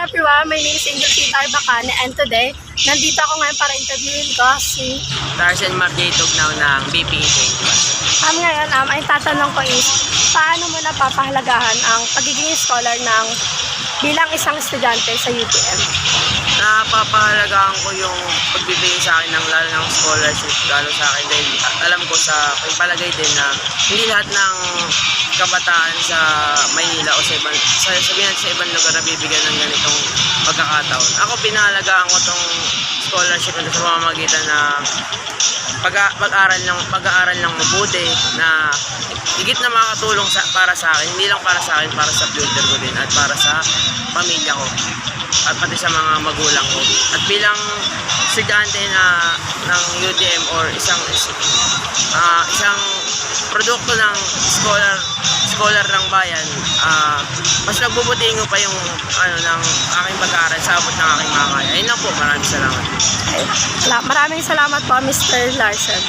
everyone, my name is Angel C. Tarbacane and today, nandito ako ngayon para interviewin ko si Darcel Marjay Tugnaw ng BPE. Ngayon, ang tatanong ko is, paano mo napapahalagahan ang pagiging scholar ng bilang isang estudyante sa UTM? Napapahalagaan ko yung pagbibigay sa akin ng lalo ng scholarship lalo sa akin dahil alam ko sa palagay din na hindi lahat ng kabataan sa Maynila o sa ibang lugar na bibigyan ng ganitong pagkakataon. Ako pinahalagaan ko tong scholarship na sa pamamagitan na pag-aaral ng mabuti na higit na makakatulong para sa akin, hindi lang para sa akin, para sa future ko din at para sa pamilya ko at pati sa mga magulang ko. At bilang estudyante ng UTM or isang produkto ng scholar ng bayan, mas nagbubutihin ko pa yung ng aking pag-aaral sa abot ng aking mga kaya. Ayun lang po, maraming salamat. Maraming salamat po, Mr. Larson.